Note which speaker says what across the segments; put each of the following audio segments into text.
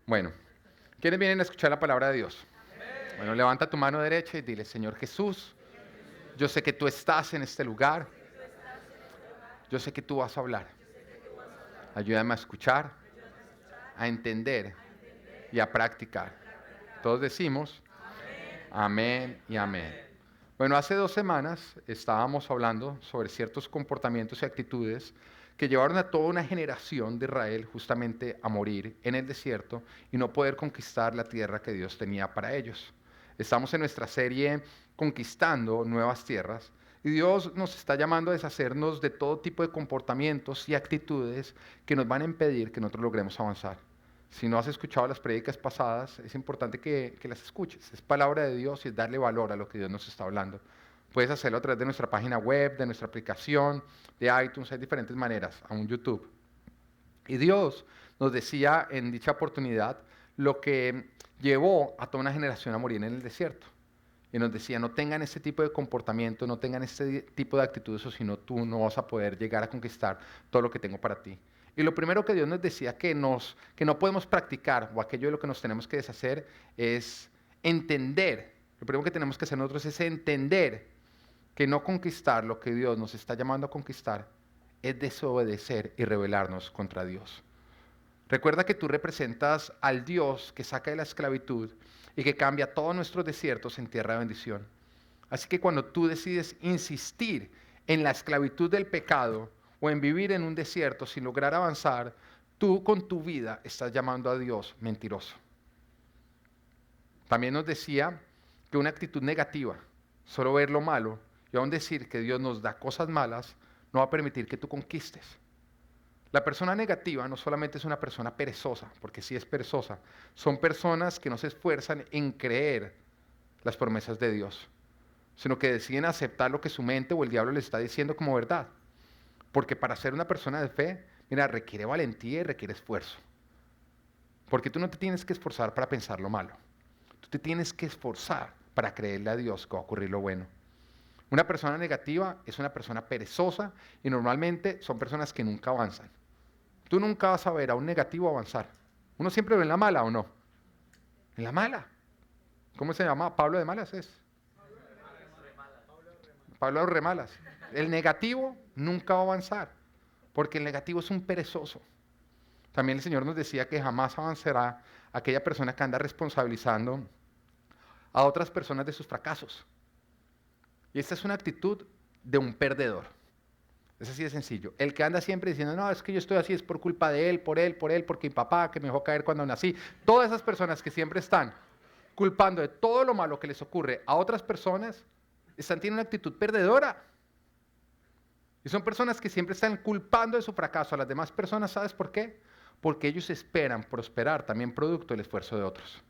Speaker 1: Bueno, ¿quiénes vienen a escuchar la palabra de Dios? Bueno, levanta tu mano derecha y dile, Señor Jesús, yo sé que tú estás en este lugar, yo sé que tú vas a hablar. Ayúdame a escuchar, a entender y a practicar. Todos decimos, amén y amén. Bueno, hace 2 semanas estábamos hablando sobre ciertos comportamientos y actitudes que llevaron a toda una generación de Israel justamente a morir en el desierto y no poder conquistar la tierra que Dios tenía para ellos. Estamos en nuestra serie Conquistando Nuevas Tierras y Dios nos está llamando a deshacernos de todo tipo de comportamientos y actitudes que nos van a impedir que nosotros logremos avanzar. Si no has escuchado las prédicas pasadas, es importante que las escuches. Es palabra de Dios y es darle valor a lo que Dios nos está hablando. Puedes hacerlo a través de nuestra página web, de nuestra aplicación, de iTunes, hay diferentes maneras, aún YouTube. Y Dios nos decía en dicha oportunidad lo que llevó a toda una generación a morir en el desierto. Y nos decía, no tengan este tipo de comportamiento, no tengan este tipo de actitudes, o si no, tú no vas a poder llegar a conquistar todo lo que tengo para ti. Y lo primero que Dios nos decía que no podemos practicar, o aquello de lo que nos tenemos que deshacer, es entender. Lo primero que tenemos que hacer nosotros es entender que no conquistar lo que Dios nos está llamando a conquistar es desobedecer y rebelarnos contra Dios. Recuerda que tú representas al Dios que saca de la esclavitud y que cambia todos nuestros desiertos en tierra de bendición. Así que cuando tú decides insistir en la esclavitud del pecado o en vivir en un desierto sin lograr avanzar, tú con tu vida estás llamando a Dios mentiroso. También nos decía que una actitud negativa, solo ver lo malo y aún decir que Dios nos da cosas malas, no va a permitir que tú conquistes. La persona negativa no solamente es una persona perezosa, porque sí es perezosa, son personas que no se esfuerzan en creer las promesas de Dios, sino que deciden aceptar lo que su mente o el diablo les está diciendo como verdad. Porque para ser una persona de fe, mira, requiere valentía y requiere esfuerzo. Porque tú no te tienes que esforzar para pensar lo malo. Tú te tienes que esforzar para creerle a Dios que va a ocurrir lo bueno. Una persona negativa es una persona perezosa y normalmente son personas que nunca avanzan. Tú nunca vas a ver a un negativo avanzar. Uno siempre ve en la mala, ¿o no? En la mala. ¿Cómo se llama? Pablo de Malas es. Pablo de Remalas. El negativo nunca va a avanzar, porque el negativo es un perezoso. También el Señor nos decía que jamás avanzará aquella persona que anda responsabilizando a otras personas de sus fracasos. Y esta es una actitud de un perdedor. Es así de sencillo. El que anda siempre diciendo, no, es que yo estoy así, es por culpa de él, porque mi papá, que me dejó caer cuando nací. Todas esas personas que siempre están culpando de todo lo malo que les ocurre a otras personas, tienen una actitud perdedora. Y son personas que siempre están culpando de su fracaso a las demás personas. ¿Sabes por qué? Porque ellos esperan prosperar también producto del esfuerzo de otros.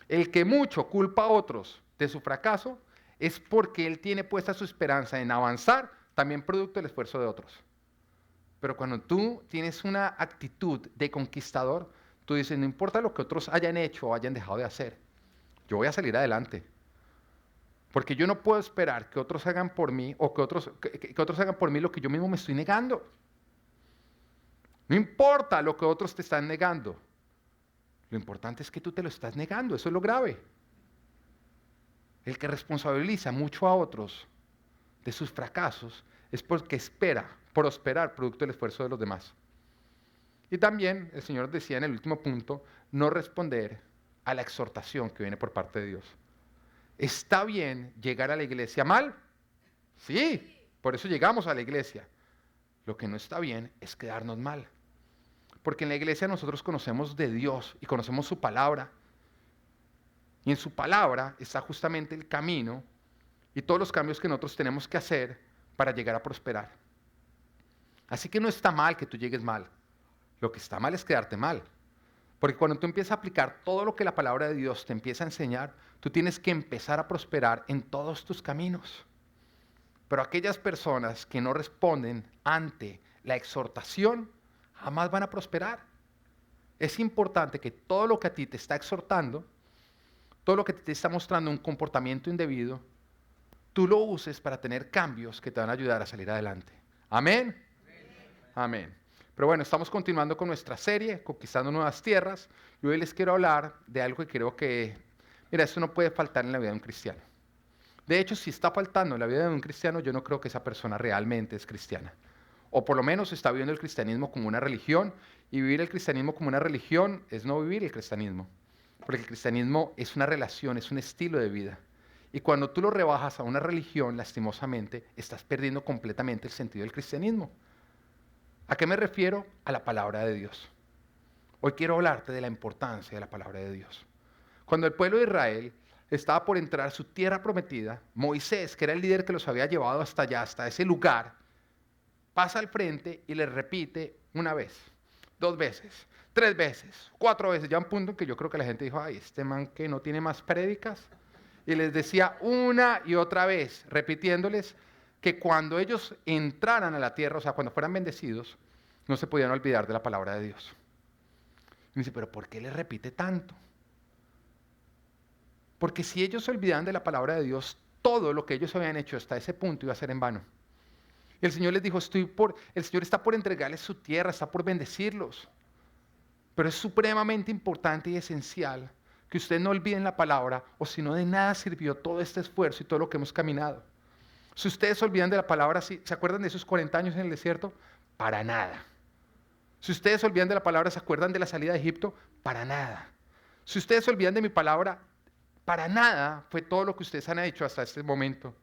Speaker 1: El que mucho culpa a otros de su fracaso es porque él tiene puesta su esperanza en avanzar también producto del esfuerzo de otros. Pero cuando tú tienes una actitud de conquistador, tú dices, no importa lo que otros hayan hecho o hayan dejado de hacer, yo voy a salir adelante. Porque yo no puedo esperar que otros hagan por mí o que otros hagan por mí lo que yo mismo me estoy negando. No importa lo que otros te están negando. Lo importante es que tú te lo estás negando, eso es lo grave. El que responsabiliza mucho a otros de sus fracasos es porque espera prosperar producto del esfuerzo de los demás. Y también el Señor decía en el último punto, no responder a la exhortación que viene por parte de Dios. ¿Está bien llegar a la iglesia mal? Sí, por eso llegamos a la iglesia. Lo que no está bien es quedarnos mal. Porque en la iglesia nosotros conocemos de Dios y conocemos su palabra. Y en su palabra está justamente el camino y todos los cambios que nosotros tenemos que hacer para llegar a prosperar. Así que no está mal que tú llegues mal. Lo que está mal es quedarte mal. Porque cuando tú empiezas a aplicar todo lo que la palabra de Dios te empieza a enseñar, tú tienes que empezar a prosperar en todos tus caminos. Pero aquellas personas que no responden ante la exhortación, jamás van a prosperar. Es importante que todo lo que a ti te está exhortando, todo lo que te está mostrando un comportamiento indebido, tú lo uses para tener cambios que te van a ayudar a salir adelante. Amén. Amén. Pero bueno, estamos continuando con nuestra serie, Conquistando Nuevas Tierras, y hoy les quiero hablar de algo que creo que, mira, esto no puede faltar en la vida de un cristiano. De hecho, si está faltando en la vida de un cristiano, yo no creo que esa persona realmente es cristiana. O por lo menos está viviendo el cristianismo como una religión, y vivir el cristianismo como una religión es no vivir el cristianismo. Porque el cristianismo es una relación, es un estilo de vida. Y cuando tú lo rebajas a una religión, lastimosamente, estás perdiendo completamente el sentido del cristianismo. ¿A qué me refiero? A la palabra de Dios. Hoy quiero hablarte de la importancia de la palabra de Dios. Cuando el pueblo de Israel estaba por entrar a su tierra prometida, Moisés, que era el líder que los había llevado hasta allá, hasta ese lugar, pasa al frente y les repite una vez, 2 veces, 3 veces, 4 veces. Ya un punto en que yo creo que la gente dijo, ay, este man que no tiene más prédicas. Y les decía una y otra vez, repitiéndoles que cuando ellos entraran a la tierra, o sea, cuando fueran bendecidos, no se podían olvidar de la palabra de Dios. Y me dice, pero ¿por qué les repite tanto? Porque si ellos se olvidaban de la palabra de Dios, todo lo que ellos habían hecho hasta ese punto iba a ser en vano. Y el Señor les dijo, el Señor está por entregarles su tierra, está por bendecirlos. Pero es supremamente importante y esencial que ustedes no olviden la palabra, o si no, de nada sirvió todo este esfuerzo y todo lo que hemos caminado. Si ustedes se olvidan de la palabra, ¿se acuerdan de esos 40 años en el desierto? Para nada. Si ustedes se olvidan de la palabra, ¿se acuerdan de la salida de Egipto? Para nada. Si ustedes se olvidan de mi palabra, para nada fue todo lo que ustedes han hecho hasta este momento.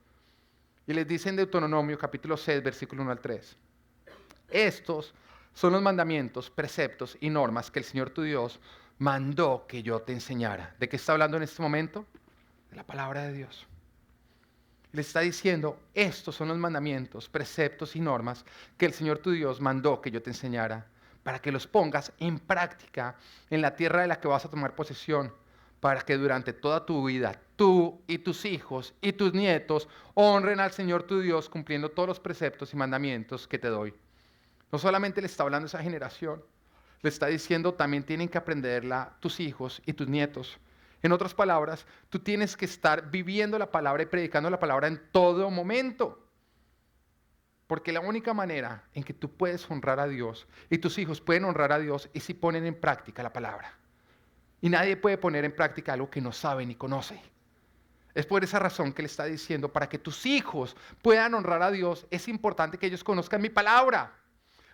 Speaker 1: Y les dice en Deuteronomio capítulo 6, versículo 1 al 3. Estos son los mandamientos, preceptos y normas que el Señor tu Dios mandó que yo te enseñara. ¿De qué está hablando en este momento? De la palabra de Dios. Le está diciendo, estos son los mandamientos, preceptos y normas que el Señor tu Dios mandó que yo te enseñara, para que los pongas en práctica en la tierra de la que vas a tomar posesión, para que durante toda tu vida, tú y tus hijos y tus nietos honren al Señor tu Dios cumpliendo todos los preceptos y mandamientos que te doy. No solamente le está hablando a esa generación, le está diciendo también tienen que aprenderla tus hijos y tus nietos. En otras palabras, tú tienes que estar viviendo la palabra y predicando la palabra en todo momento. Porque la única manera en que tú puedes honrar a Dios y tus hijos pueden honrar a Dios es si ponen en práctica la palabra. Y nadie puede poner en práctica algo que no sabe ni conoce. Es por esa razón que le está diciendo, para que tus hijos puedan honrar a Dios, es importante que ellos conozcan mi palabra.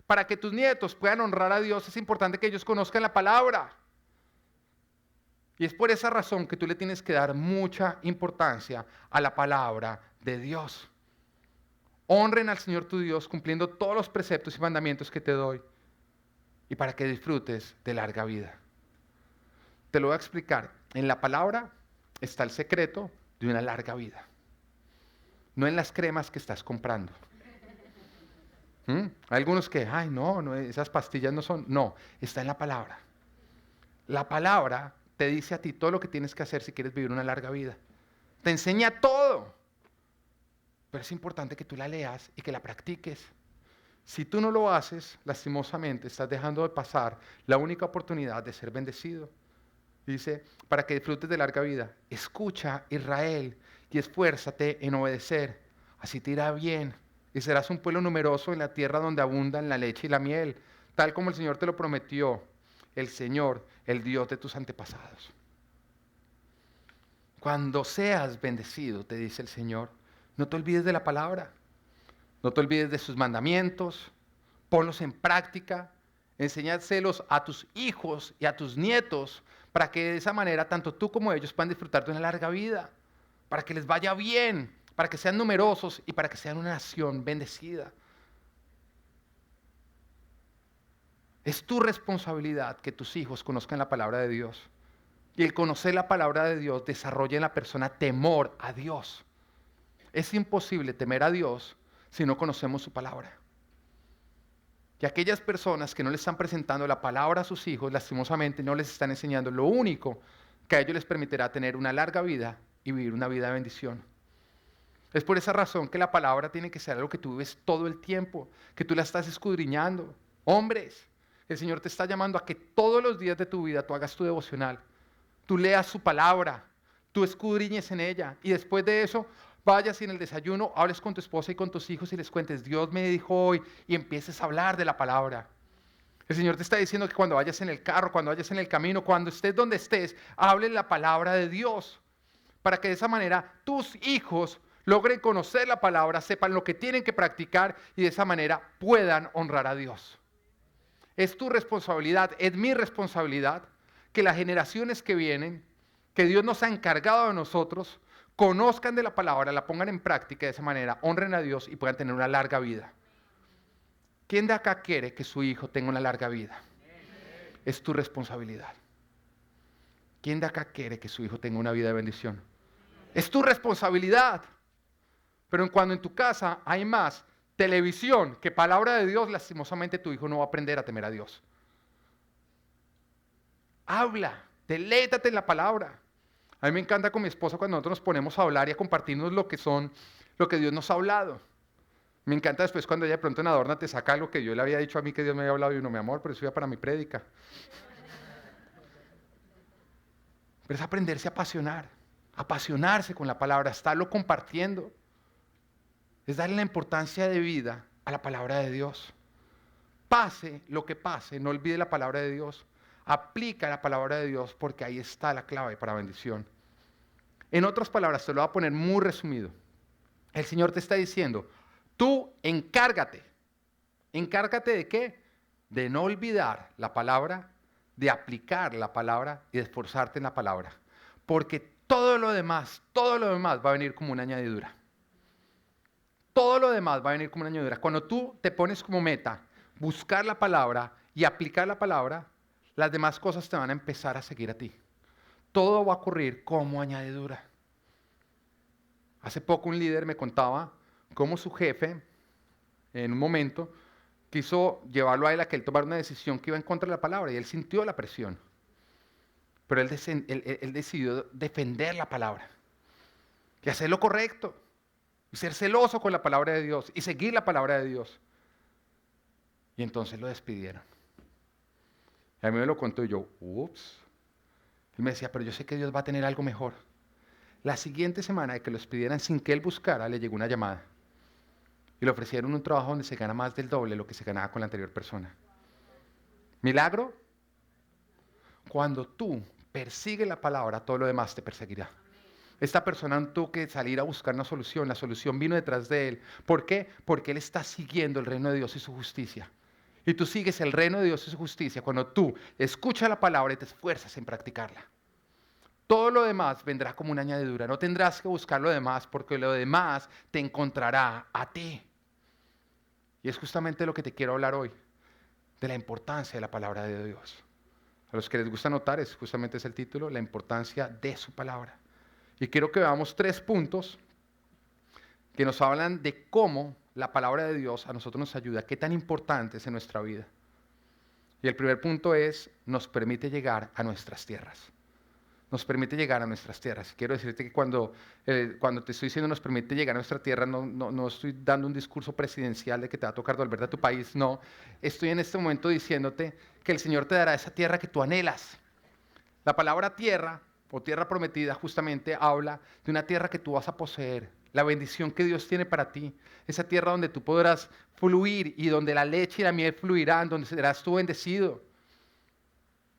Speaker 1: Para que tus nietos puedan honrar a Dios, es importante que ellos conozcan la palabra. Y es por esa razón que tú le tienes que dar mucha importancia a la palabra de Dios. Honren al Señor tu Dios cumpliendo todos los preceptos y mandamientos que te doy. Y para que disfrutes de larga vida. Te lo voy a explicar. En la palabra está el secreto de una larga vida. No en las cremas que estás comprando. Hay algunos que, ay, no, esas pastillas no son. No, está en la palabra. La palabra te dice a ti todo lo que tienes que hacer si quieres vivir una larga vida. Te enseña todo. Pero es importante que tú la leas y que la practiques. Si tú no lo haces, lastimosamente estás dejando de pasar la única oportunidad de ser bendecido. Dice, para que disfrutes de larga vida, escucha, Israel, y esfuérzate en obedecer. Así te irá bien y serás un pueblo numeroso en la tierra donde abundan la leche y la miel, tal como el Señor te lo prometió, el Señor, el Dios de tus antepasados. Cuando seas bendecido, te dice el Señor, no te olvides de la palabra, no te olvides de sus mandamientos, ponlos en práctica, enséñaselos a tus hijos y a tus nietos, para que de esa manera tanto tú como ellos puedan disfrutar de una larga vida, para que les vaya bien, para que sean numerosos y para que sean una nación bendecida. Es tu responsabilidad que tus hijos conozcan la palabra de Dios. Y el conocer la palabra de Dios desarrolla en la persona temor a Dios. Es imposible temer a Dios si no conocemos su palabra. Y aquellas personas que no le están presentando la palabra a sus hijos, lastimosamente no les están enseñando lo único que a ellos les permitirá tener una larga vida y vivir una vida de bendición. Es por esa razón que la palabra tiene que ser algo que tú vives todo el tiempo, que tú la estás escudriñando. Hombres, el Señor te está llamando a que todos los días de tu vida tú hagas tu devocional, tú leas su palabra, tú escudriñes en ella y después de eso vayas y en el desayuno hables con tu esposa y con tus hijos y les cuentes, Dios me dijo hoy, y empieces a hablar de la palabra. El Señor te está diciendo que cuando vayas en el carro, cuando vayas en el camino, cuando estés donde estés, hable la palabra de Dios. Para que de esa manera tus hijos logren conocer la palabra, sepan lo que tienen que practicar y de esa manera puedan honrar a Dios. Es tu responsabilidad, es mi responsabilidad, que las generaciones que vienen, que Dios nos ha encargado de nosotros, conozcan de la palabra, la pongan en práctica y de esa manera honren a Dios y puedan tener una larga vida. ¿Quién de acá quiere que su hijo tenga una larga vida? Es tu responsabilidad. ¿Quién de acá quiere que su hijo tenga una vida de bendición? Es tu responsabilidad. Pero cuando en tu casa hay más televisión que palabra de Dios, lastimosamente tu hijo no va a aprender a temer a Dios. Habla, deleítate en la palabra. A mí me encanta con mi esposa cuando nosotros nos ponemos a hablar y a compartirnos lo que Dios nos ha hablado. Me encanta después cuando ella de pronto en Adorna te saca algo que yo le había dicho a mí que Dios me había hablado y uno, mi amor, pero eso iba para mi prédica. Pero es aprenderse a apasionarse con la palabra, estarlo compartiendo. Es darle la importancia de vida a la palabra de Dios. Pase lo que pase, no olvide la palabra de Dios. Aplica la palabra de Dios porque ahí está la clave para bendición. En otras palabras, te lo voy a poner muy resumido. El Señor te está diciendo, tú encárgate. ¿Encárgate de qué? De no olvidar la palabra, de aplicar la palabra y de esforzarte en la palabra. Porque todo lo demás va a venir como una añadidura. Todo lo demás va a venir como una añadidura. Cuando tú te pones como meta buscar la palabra y aplicar la palabra, las demás cosas te van a empezar a seguir a ti. Todo va a ocurrir como añadidura. Hace poco un líder me contaba cómo su jefe, en un momento, quiso llevarlo a él a que él tomara una decisión que iba en contra de la palabra y él sintió la presión. Pero él decidió defender la palabra y hacer lo correcto y ser celoso con la palabra de Dios y seguir la palabra de Dios. Y entonces lo despidieron. Y a mí me lo contó y yo, ups. Él me decía, pero yo sé que Dios va a tener algo mejor. La siguiente semana de que lo despidieran sin que él buscara, le llegó una llamada. Y le ofrecieron un trabajo donde se gana más del doble de lo que se ganaba con la anterior persona. ¿Milagro? Cuando tú persigues la palabra, todo lo demás te perseguirá. Esta persona no tuvo que salir a buscar una solución, la solución vino detrás de él. ¿Por qué? Porque él está siguiendo el reino de Dios y su justicia. Y tú sigues el reino de Dios y su justicia cuando tú escuchas la palabra y te esfuerzas en practicarla. Todo lo demás vendrá como una añadidura. No tendrás que buscar lo demás porque lo demás te encontrará a ti. Y es justamente lo que te quiero hablar hoy, de la importancia de la palabra de Dios. A los que les gusta notar, justamente es el título, la importancia de su palabra. Y quiero que veamos 3 puntos que nos hablan de cómo la palabra de Dios a nosotros nos ayuda, qué tan importante es en nuestra vida. Y el primer punto es, nos permite llegar a nuestras tierras. Nos permite llegar a nuestras tierras. Quiero decirte que cuando te estoy diciendo nos permite llegar a nuestra tierra, no estoy dando un discurso presidencial de que te va a tocar volver a tu país, no. Estoy en este momento diciéndote que el Señor te dará esa tierra que tú anhelas. La palabra tierra o tierra prometida justamente habla de una tierra que tú vas a poseer, la bendición que Dios tiene para ti, esa tierra donde tú podrás fluir y donde la leche y la miel fluirán, donde serás tú bendecido.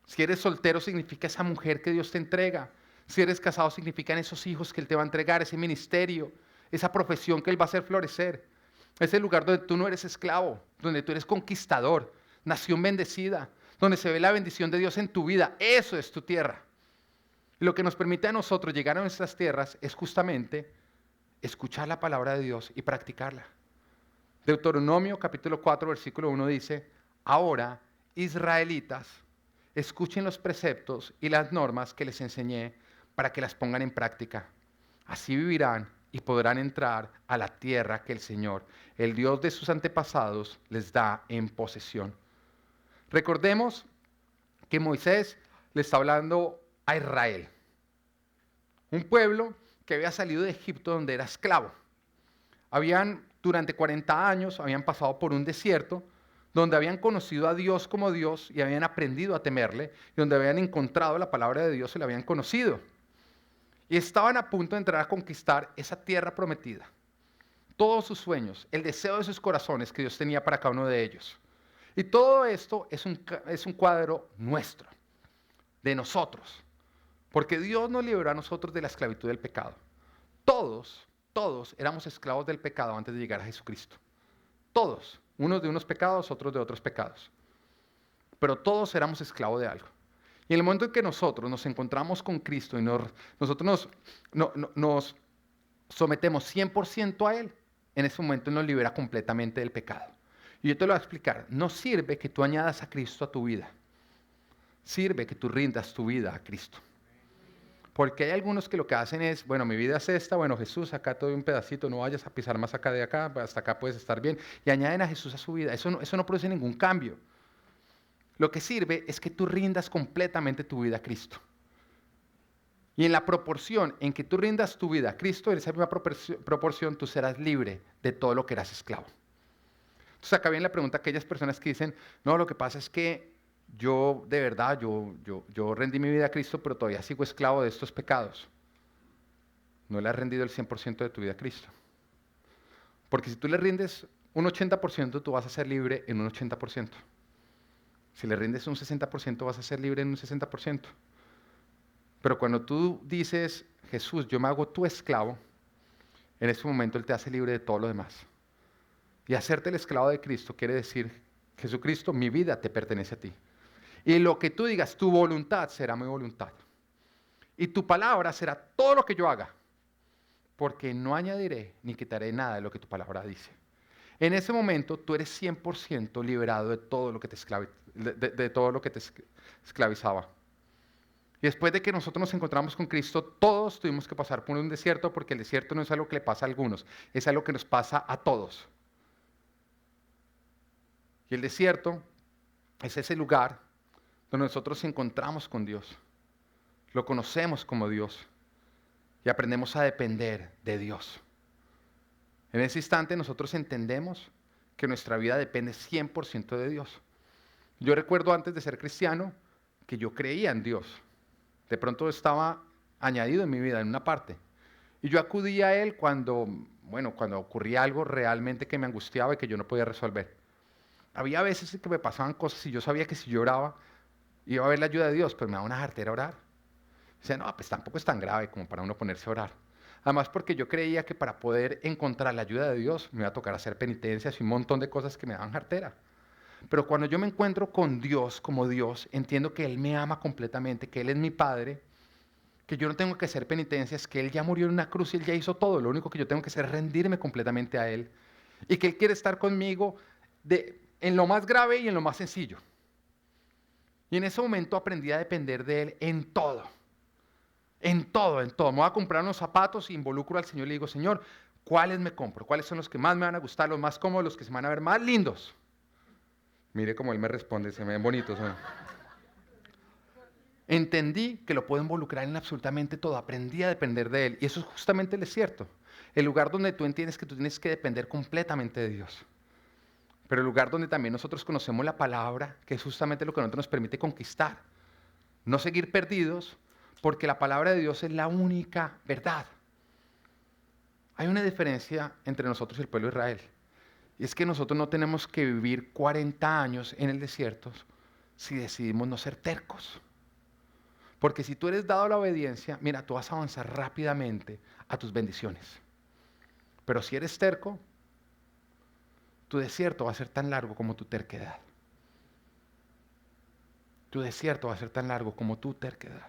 Speaker 1: Si eres soltero significa esa mujer que Dios te entrega. Si eres casado significan esos hijos que Él te va a entregar, ese ministerio, esa profesión que Él va a hacer florecer. Es el lugar donde tú no eres esclavo, donde tú eres conquistador, nación bendecida, donde se ve la bendición de Dios en tu vida. Eso es tu tierra. Y lo que nos permite a nosotros llegar a nuestras tierras es justamente escuchar la palabra de Dios y practicarla. Deuteronomio capítulo 4 versículo 1 dice, ahora, israelitas, escuchen los preceptos y las normas que les enseñé para que las pongan en práctica. Así vivirán y podrán entrar a la tierra que el Señor, el Dios de sus antepasados, les da en posesión. Recordemos que Moisés le está hablando a Israel, un pueblo que había salido de Egipto donde era esclavo. Durante 40 años habían pasado por un desierto donde habían conocido a Dios como Dios y habían aprendido a temerle, y donde habían encontrado la palabra de Dios y la habían conocido. Y estaban a punto de entrar a conquistar esa tierra prometida. Todos sus sueños, el deseo de sus corazones que Dios tenía para cada uno de ellos. Y todo esto es un cuadro nuestro, de nosotros. Porque Dios nos liberó a nosotros de la esclavitud del pecado. Todos éramos esclavos del pecado antes de llegar a Jesucristo. Todos, unos de unos pecados, otros de otros pecados. Pero todos éramos esclavos de algo. Y en el momento en que nosotros nos encontramos con Cristo y nosotros nos sometemos 100% a Él, en ese momento Él nos libera completamente del pecado. Y yo te lo voy a explicar. No sirve que tú añadas a Cristo a tu vida. Sirve que tú rindas tu vida a Cristo. Porque hay algunos que lo que hacen es, bueno, mi vida es esta, bueno, Jesús, acá te doy un pedacito, no vayas a pisar más acá de acá, hasta acá puedes estar bien. Y añaden a Jesús a su vida. Eso no produce ningún cambio. Lo que sirve es que tú rindas completamente tu vida a Cristo. Y en la proporción en que tú rindas tu vida a Cristo, en esa misma proporción tú serás libre de todo lo que eras esclavo. Entonces acá viene la pregunta a aquellas personas que dicen, no, lo que pasa es que yo de verdad, yo rendí mi vida a Cristo, pero todavía sigo esclavo de estos pecados. No le has rendido el 100% de tu vida a Cristo. Porque si tú le rindes un 80%, tú vas a ser libre en un 80%. Si le rindes un 60%, vas a ser libre en un 60%. Pero cuando tú dices, Jesús, yo me hago tu esclavo, en ese momento Él te hace libre de todo lo demás. Y hacerte el esclavo de Cristo quiere decir, Jesucristo, mi vida te pertenece a ti. Y lo que tú digas, tu voluntad será mi voluntad. Y tu palabra será todo lo que yo haga. Porque no añadiré ni quitaré nada de lo que tu palabra dice. En ese momento tú eres 100% liberado de todo lo que te, de todo lo que te esclavizaba. Y después de que nosotros nos encontramos con Cristo, todos tuvimos que pasar por un desierto, porque el desierto no es algo que le pasa a algunos, es algo que nos pasa a todos. Y el desierto es ese lugar donde nosotros encontramos con Dios, lo conocemos como Dios y aprendemos a depender de Dios. En ese instante nosotros entendemos que nuestra vida depende 100% de Dios. Yo recuerdo antes de ser cristiano que yo creía en Dios. De pronto estaba añadido en mi vida, en una parte. Y yo acudía a Él cuando ocurría algo realmente que me angustiaba y que yo no podía resolver. Había veces que me pasaban cosas y yo sabía que si yo oraba, iba a haber la ayuda de Dios, pero me daba una jartera orar. Decía, no, pues tampoco es tan grave como para uno ponerse a orar. Además porque yo creía que para poder encontrar la ayuda de Dios me iba a tocar hacer penitencias y un montón de cosas que me daban jartera. Pero cuando yo me encuentro con Dios como Dios, entiendo que Él me ama completamente, que Él es mi Padre, que yo no tengo que hacer penitencias, que Él ya murió en una cruz y Él ya hizo todo. Lo único que yo tengo que hacer es rendirme completamente a Él. Y que Él quiere estar conmigo en lo más grave y en lo más sencillo. Y en ese momento aprendí a depender de Él en todo. En todo, en todo. Me voy a comprar unos zapatos y involucro al Señor y le digo, Señor, ¿cuáles me compro? ¿Cuáles son los que más me van a gustar, los más cómodos, los que se van a ver más lindos? Mire cómo Él me responde, se me ven bonitos. Entendí que lo puedo involucrar en absolutamente todo. Aprendí a depender de Él. Y eso es justamente el desierto. El lugar donde tú entiendes que tú tienes que depender completamente de Dios. Pero el lugar donde también nosotros conocemos la palabra, que es justamente lo que a nosotros nos permite conquistar. No seguir perdidos, porque la palabra de Dios es la única verdad. Hay una diferencia entre nosotros y el pueblo de Israel. Y es que nosotros no tenemos que vivir 40 años en el desierto si decidimos no ser tercos. Porque si tú eres dado a la obediencia, mira, tú vas a avanzar rápidamente a tus bendiciones. Pero si eres terco, tu desierto va a ser tan largo como tu terquedad. Tu desierto va a ser tan largo como tu terquedad.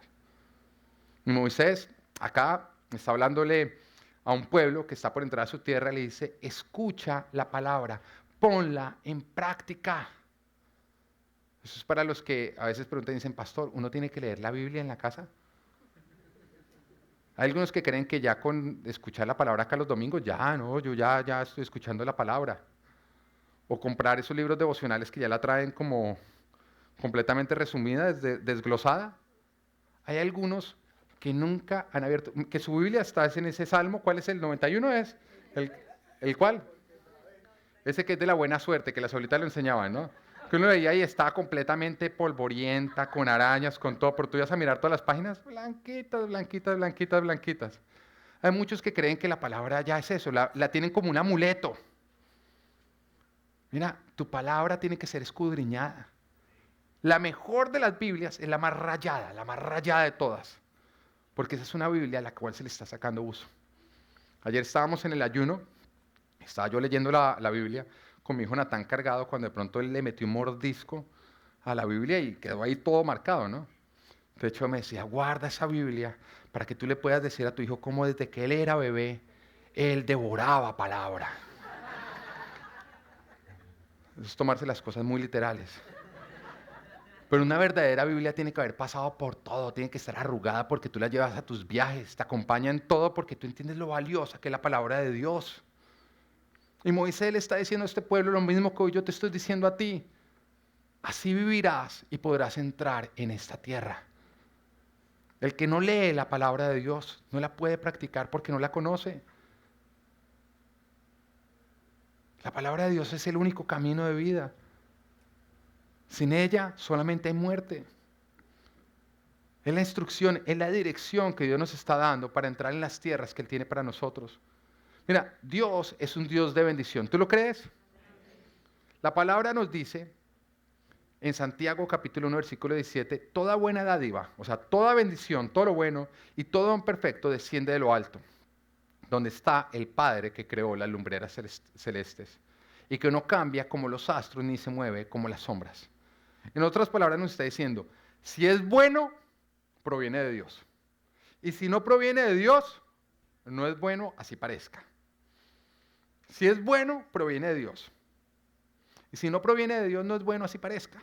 Speaker 1: Y Moisés, acá, está hablándole a un pueblo que está por entrar a su tierra, le dice, escucha la palabra, ponla en práctica. Eso es para los que a veces preguntan y dicen, pastor, ¿uno tiene que leer la Biblia en la casa? Hay algunos que creen que ya con escuchar la palabra acá los domingos, ya, no, yo ya estoy escuchando la palabra. O comprar esos libros devocionales que ya la traen como completamente resumida, desglosada. Hay algunos que nunca han abierto, que su Biblia está en ese salmo. ¿Cuál es el 91? ¿Es? ¿El cuál? Ese que es de la buena suerte, que las abuelitas lo enseñaban, ¿no? Que uno veía y estaba completamente polvorienta, con arañas, con todo, pero tú ibas a mirar todas las páginas, blanquitas, blanquitas, blanquitas, blanquitas. Hay muchos que creen que la palabra ya es eso, la tienen como un amuleto. Mira, tu palabra tiene que ser escudriñada. La mejor de las Biblias es la más rayada de todas, porque esa es una Biblia a la cual se le está sacando uso. Ayer estábamos en el ayuno, estaba yo leyendo la Biblia con mi hijo Natán cargado, cuando de pronto él le metió un mordisco a la Biblia y quedó ahí todo marcado, ¿no? De hecho me decía, guarda esa Biblia para que tú le puedas decir a tu hijo cómo desde que él era bebé, él devoraba palabra. Eso es tomarse las cosas muy literales. Pero una verdadera Biblia tiene que haber pasado por todo, tiene que estar arrugada porque tú la llevas a tus viajes, te acompaña en todo porque tú entiendes lo valiosa que es la palabra de Dios. Y Moisés le está diciendo a este pueblo lo mismo que hoy yo te estoy diciendo a ti. Así vivirás y podrás entrar en esta tierra. El que no lee la palabra de Dios no la puede practicar porque no la conoce. La palabra de Dios es el único camino de vida. Sin ella solamente hay muerte. Es la instrucción, es la dirección que Dios nos está dando para entrar en las tierras que Él tiene para nosotros. Mira, Dios es un Dios de bendición. ¿Tú lo crees? La palabra nos dice en Santiago capítulo 1 versículo 17, toda buena dádiva, o sea, toda bendición, todo lo bueno y todo don perfecto desciende de lo alto, donde está el Padre que creó las lumbreras celestes y que no cambia como los astros ni se mueve como las sombras. En otras palabras nos está diciendo, si es bueno, proviene de Dios. Y si no proviene de Dios, no es bueno, así parezca. Si es bueno, proviene de Dios. Y si no proviene de Dios, no es bueno, así parezca.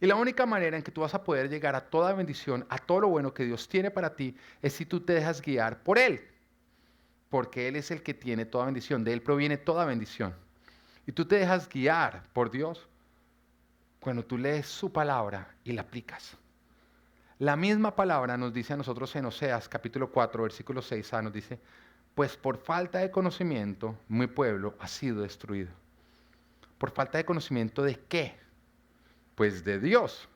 Speaker 1: Y la única manera en que tú vas a poder llegar a toda bendición, a todo lo bueno que Dios tiene para ti, es si tú te dejas guiar por Él. Porque Él es el que tiene toda bendición, de Él proviene toda bendición. Y tú te dejas guiar por Dios cuando tú lees su palabra y la aplicas. La misma palabra nos dice a nosotros en Oseas capítulo 4, versículo 6a, nos dice, pues por falta de conocimiento mi pueblo ha sido destruido. ¿Por falta de conocimiento de qué? Pues de Dios.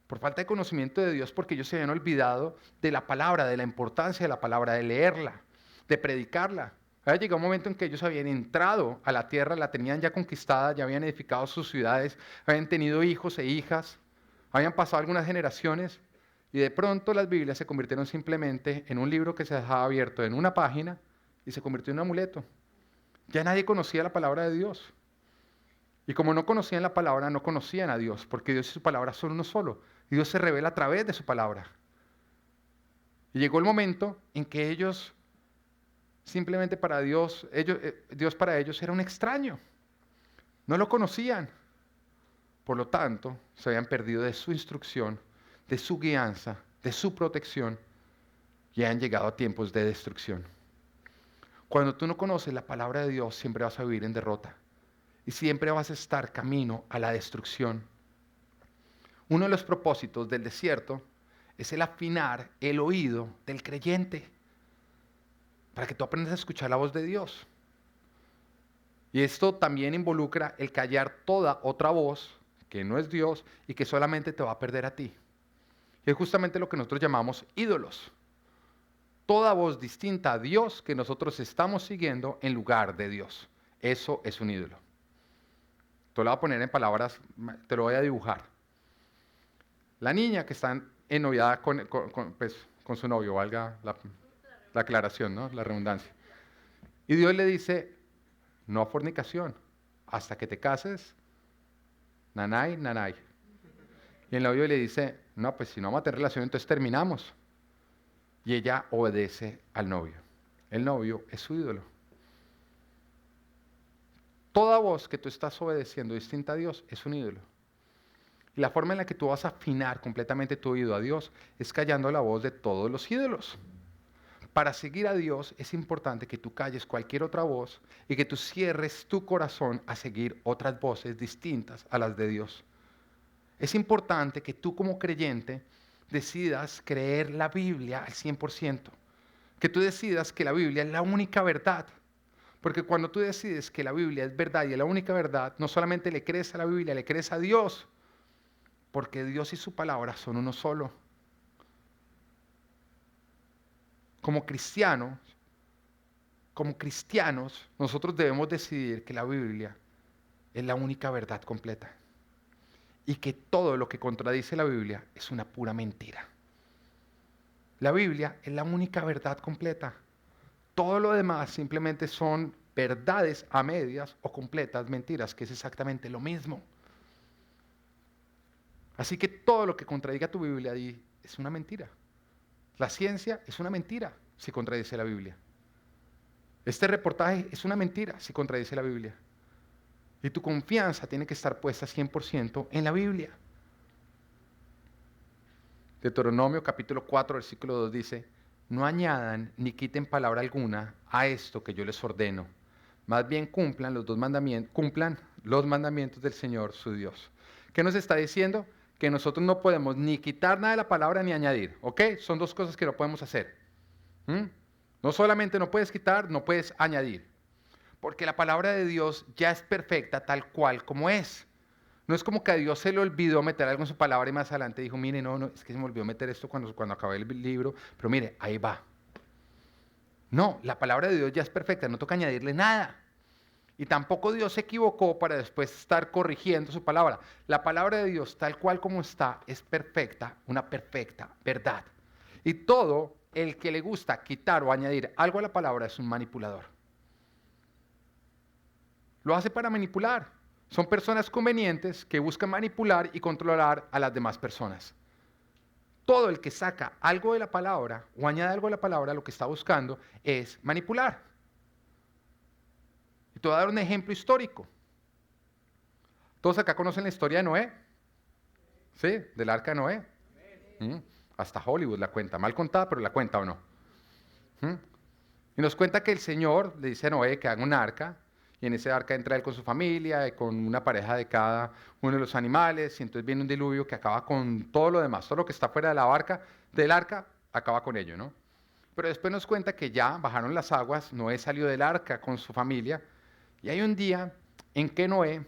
Speaker 1: Por falta de conocimiento de Dios porque ellos se habían olvidado de la palabra, de la importancia de la palabra, de leerla, de predicarla. Había llegado un momento en que ellos habían entrado a la tierra, la tenían ya conquistada, ya habían edificado sus ciudades, habían tenido hijos e hijas, habían pasado algunas generaciones y de pronto las Biblias se convirtieron simplemente en un libro que se dejaba abierto en una página y se convirtió en un amuleto. Ya nadie conocía la palabra de Dios. Y como no conocían la palabra, no conocían a Dios, porque Dios y su palabra son uno solo. Y Dios se revela a través de su palabra. Y llegó el momento en que ellos, simplemente para Dios, Dios para ellos era un extraño. No lo conocían. Por lo tanto, se habían perdido de su instrucción, de su guianza, de su protección, y han llegado a tiempos de destrucción. Cuando tú no conoces la palabra de Dios, siempre vas a vivir en derrota. Y siempre vas a estar camino a la destrucción. Uno de los propósitos del desierto es el afinar el oído del creyente para que tú aprendas a escuchar la voz de Dios. Y esto también involucra el callar toda otra voz que no es Dios y que solamente te va a perder a ti. Y es justamente lo que nosotros llamamos ídolos. Toda voz distinta a Dios que nosotros estamos siguiendo en lugar de Dios. Eso es un ídolo. Te lo voy a poner en palabras, te lo voy a dibujar. La niña que está ennoviada con su novio, valga la aclaración, ¿no? La redundancia. Y Dios le dice, no fornicación, hasta que te cases, nanay, nanay. Y el novio le dice, no, pues si no vamos a tener relación, entonces terminamos. Y ella obedece al novio. El novio es su ídolo. Toda voz que tú estás obedeciendo distinta a Dios es un ídolo. Y la forma en la que tú vas a afinar completamente tu oído a Dios es callando la voz de todos los ídolos. Para seguir a Dios es importante que tú calles cualquier otra voz y que tú cierres tu corazón a seguir otras voces distintas a las de Dios. Es importante que tú como creyente decidas creer la Biblia al 100%. Que tú decidas que la Biblia es la única verdad. Porque cuando tú decides que la Biblia es verdad y es la única verdad, no solamente le crees a la Biblia, le crees a Dios. Porque Dios y su palabra son uno solo. Como cristianos, nosotros debemos decidir que la Biblia es la única verdad completa y que todo lo que contradice la Biblia es una pura mentira. La Biblia es la única verdad completa. Todo lo demás simplemente son verdades a medias o completas mentiras, que es exactamente lo mismo. Así que todo lo que contradiga tu Biblia es una mentira. La ciencia es una mentira si contradice la Biblia. Este reportaje es una mentira si contradice la Biblia. Y tu confianza tiene que estar puesta 100% en la Biblia. Deuteronomio capítulo 4, versículo 2 dice: no añadan ni quiten palabra alguna a esto que yo les ordeno. Más bien cumplan los mandamientos del Señor su Dios. ¿Qué nos está diciendo? Que nosotros no podemos ni quitar nada de la palabra ni añadir. ¿Ok? Son dos cosas que no podemos hacer. No solamente no puedes quitar, no puedes añadir. Porque la palabra de Dios ya es perfecta tal cual como es. No es como que a Dios se le olvidó meter algo en su palabra y más adelante dijo: mire, no, es que se me olvidó meter esto cuando acabé el libro, pero mire, ahí va. No, la palabra de Dios ya es perfecta, no toca añadirle nada. Y tampoco Dios se equivocó para después estar corrigiendo su palabra. La palabra de Dios, tal cual como está, es perfecta, una perfecta verdad. Y todo el que le gusta quitar o añadir algo a la palabra es un manipulador. Lo hace para manipular. Son personas convenientes que buscan manipular y controlar a las demás personas. Todo el que saca algo de la palabra o añade algo a la palabra, lo que está buscando es manipular. Y te voy a dar un ejemplo histórico. ¿Todos acá conocen la historia de Noé? ¿Sí? Del arca de Noé. Hasta Hollywood la cuenta. Mal contada, pero la cuenta, ¿o no? Y nos cuenta que el Señor le dice a Noé que haga un arca. Y en ese arca entra él con su familia y con una pareja de cada uno de los animales. Y entonces viene un diluvio que acaba con todo lo demás. Todo lo que está fuera de la barca, del arca, acaba con ello, ¿no? Pero después nos cuenta que ya bajaron las aguas. Noé salió del arca con su familia. Y hay un día en que Noé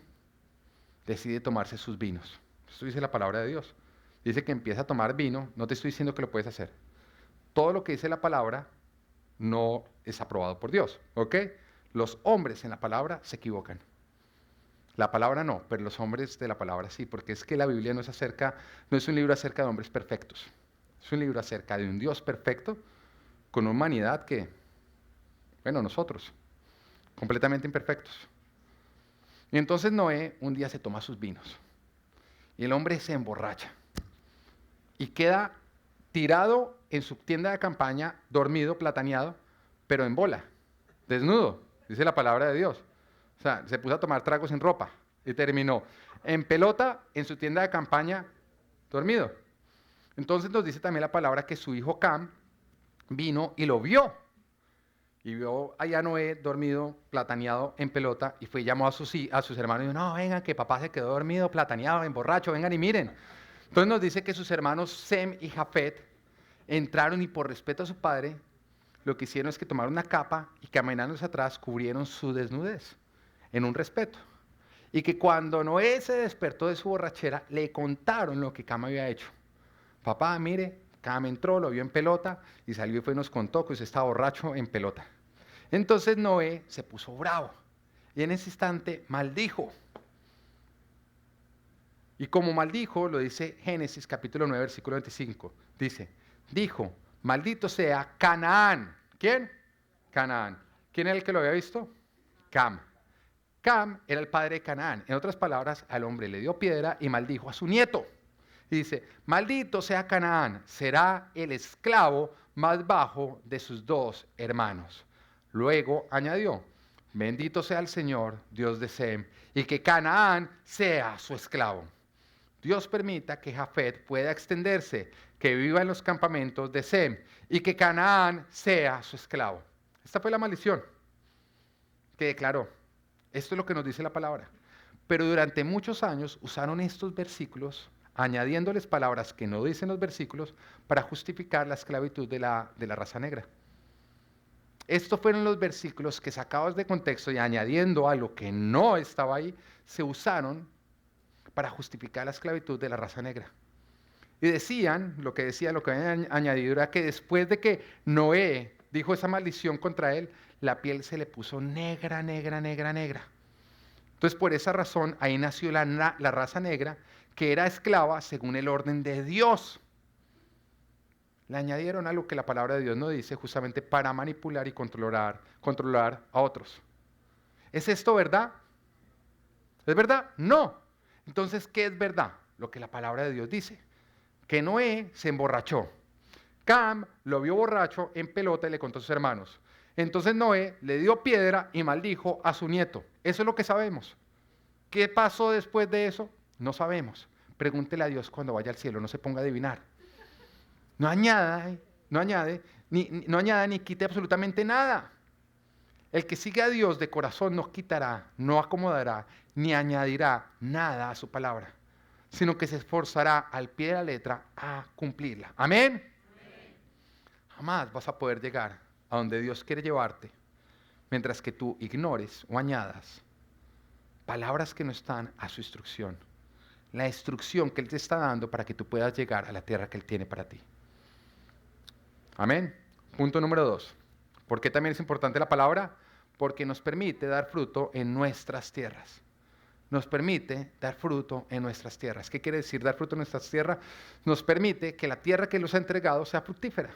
Speaker 1: decide tomarse sus vinos. Esto dice la palabra de Dios. Dice que empieza a tomar vino. No te estoy diciendo que lo puedes hacer. Todo lo que dice la palabra no es aprobado por Dios, ¿ok? Los hombres en la palabra se equivocan. La palabra no, pero los hombres de la palabra sí, porque es que la Biblia no es un libro acerca de hombres perfectos. Es un libro acerca de un Dios perfecto con una humanidad que, bueno, nosotros, completamente imperfectos. Y entonces Noé un día se toma sus vinos y el hombre se emborracha y queda tirado en su tienda de campaña, dormido, plataneado, pero en bola, desnudo, dice la palabra de Dios. O sea, se puso a tomar tragos sin ropa y terminó en pelota en su tienda de campaña, dormido. Entonces nos dice también la palabra que su hijo Cam vino y lo vio. Y vio allá a Noé dormido, plataneado, en pelota, y fue y llamó a sus hermanos y dijo: no, vengan, que papá se quedó dormido, plataneado, emborracho, vengan y miren. Entonces nos dice que sus hermanos Sem y Jafet entraron y por respeto a su padre, lo que hicieron es que tomaron una capa y caminándose atrás cubrieron su desnudez, en un respeto. Y que cuando Noé se despertó de su borrachera, le contaron lo que Cam había hecho. Papá, mire, Cam entró, lo vio en pelota y salió y fue y nos contó que usted estaba borracho en pelota. Entonces Noé se puso bravo y en ese instante maldijo. Y como maldijo, lo dice Génesis capítulo 9, versículo 25. Dijo, maldito sea Canaán. ¿Quién? Canaán. ¿Quién era el que lo había visto? Cam. Cam era el padre de Canaán. En otras palabras, al hombre le dio piedra y maldijo a su nieto. Y dice, maldito sea Canaán, será el esclavo más bajo de sus dos hermanos. Luego añadió, bendito sea el Señor, Dios de Sem, y que Canaán sea su esclavo. Dios permita que Jafet pueda extenderse, que viva en los campamentos de Sem, y que Canaán sea su esclavo. Esta fue la maldición que declaró. Esto es lo que nos dice la palabra. Pero durante muchos años usaron estos versículos, añadiéndoles palabras que no dicen los versículos, para justificar la esclavitud de la raza negra. Estos fueron los versículos que, sacados de contexto y añadiendo algo que no estaba ahí, se usaron para justificar la esclavitud de la raza negra. Y lo que habían añadido era que después de que Noé dijo esa maldición contra él, la piel se le puso negra, negra, negra, negra. Entonces, por esa razón, ahí nació la raza negra, que era esclava según el orden de Dios. Le añadieron algo que la palabra de Dios no dice, justamente para manipular y controlar a otros. ¿Es esto verdad? ¿Es verdad? No. Entonces, ¿qué es verdad? Lo que la palabra de Dios dice. Que Noé se emborrachó. Cam lo vio borracho en pelota y le contó a sus hermanos. Entonces Noé le dio piedra y maldijo a su nieto. Eso es lo que sabemos. ¿Qué pasó después de eso? No sabemos. Pregúntele a Dios cuando vaya al cielo, no se ponga a adivinar. No añade ni quite absolutamente nada. El que sigue a Dios de corazón no quitará, no acomodará, ni añadirá nada a su palabra, sino que se esforzará al pie de la letra a cumplirla. Amén. Jamás vas a poder llegar a donde Dios quiere llevarte mientras que tú ignores o añadas palabras que no están a su instrucción. La instrucción que Él te está dando para que tú puedas llegar a la tierra que Él tiene para ti. Amén. Punto número 2. ¿Por qué también es importante la palabra? Porque nos permite dar fruto en nuestras tierras. Nos permite dar fruto en nuestras tierras. ¿Qué quiere decir dar fruto en nuestras tierras? Nos permite que la tierra que nos ha entregado sea fructífera.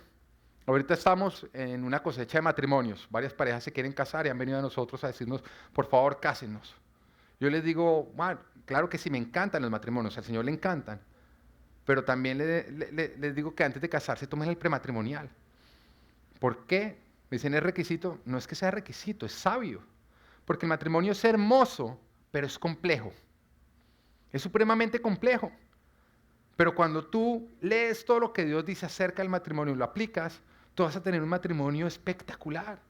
Speaker 1: Ahorita estamos en una cosecha de matrimonios. Varias parejas se quieren casar y han venido a nosotros a decirnos, por favor, cásennos. Yo les digo, bueno, claro que sí, me encantan los matrimonios, al Señor le encantan. Pero también les digo que antes de casarse tomen el prematrimonial. ¿Por qué? Me dicen, ¿es requisito? No es que sea requisito, es sabio. Porque el matrimonio es hermoso, pero es complejo. Es supremamente complejo. Pero cuando tú lees todo lo que Dios dice acerca del matrimonio y lo aplicas, tú vas a tener un matrimonio espectacular.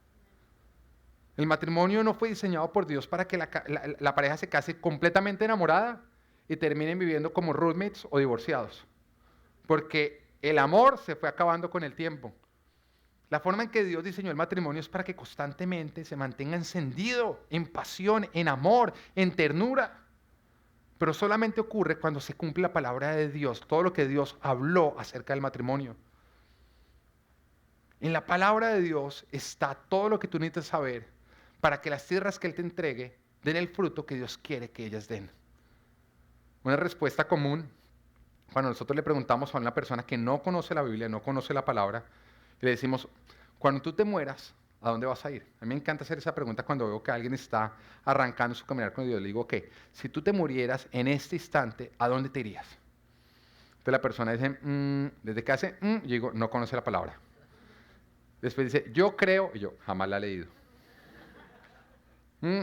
Speaker 1: El matrimonio no fue diseñado por Dios para que la pareja se case completamente enamorada y terminen viviendo como roommates o divorciados. Porque el amor se fue acabando con el tiempo. La forma en que Dios diseñó el matrimonio es para que constantemente se mantenga encendido en pasión, en amor, en ternura. Pero solamente ocurre cuando se cumple la palabra de Dios, todo lo que Dios habló acerca del matrimonio. En la palabra de Dios está todo lo que tú necesitas saber para que las tierras que Él te entregue den el fruto que Dios quiere que ellas den. Una respuesta común, cuando nosotros le preguntamos a una persona que no conoce la Biblia, no conoce la palabra, le decimos, cuando tú te mueras, ¿a dónde vas a ir? A mí me encanta hacer esa pregunta cuando veo que alguien está arrancando su caminar con Dios. Le digo, ok, si tú te murieras en este instante, ¿a dónde te irías? Entonces la persona dice, desde que hace, yo digo, no conoce la palabra. Después dice, yo creo, y yo, jamás la he leído.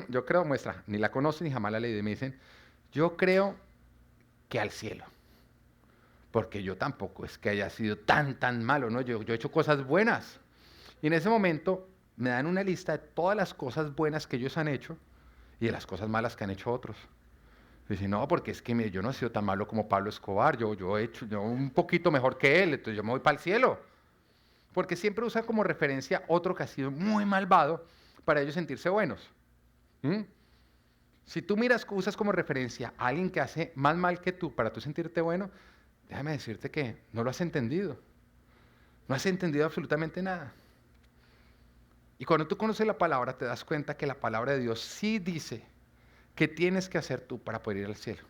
Speaker 1: Yo creo, muestra, ni la conoce ni jamás la he leído. Y me dicen, yo creo que al cielo. Porque yo tampoco es que haya sido tan malo, ¿no? Yo he hecho cosas buenas. Y en ese momento me dan una lista de todas las cosas buenas que ellos han hecho y de las cosas malas que han hecho otros. Y dicen, no, porque es que mire, yo no he sido tan malo como Pablo Escobar, yo he hecho un poquito mejor que él, entonces yo me voy para el cielo. Porque siempre usan como referencia otro que ha sido muy malvado para ellos sentirse buenos. Si tú usas como referencia a alguien que hace más mal que tú para tú sentirte bueno, déjame decirte que no lo has entendido. No has entendido absolutamente nada. Y cuando tú conoces la palabra, te das cuenta que la palabra de Dios sí dice qué tienes que hacer tú para poder ir al cielo.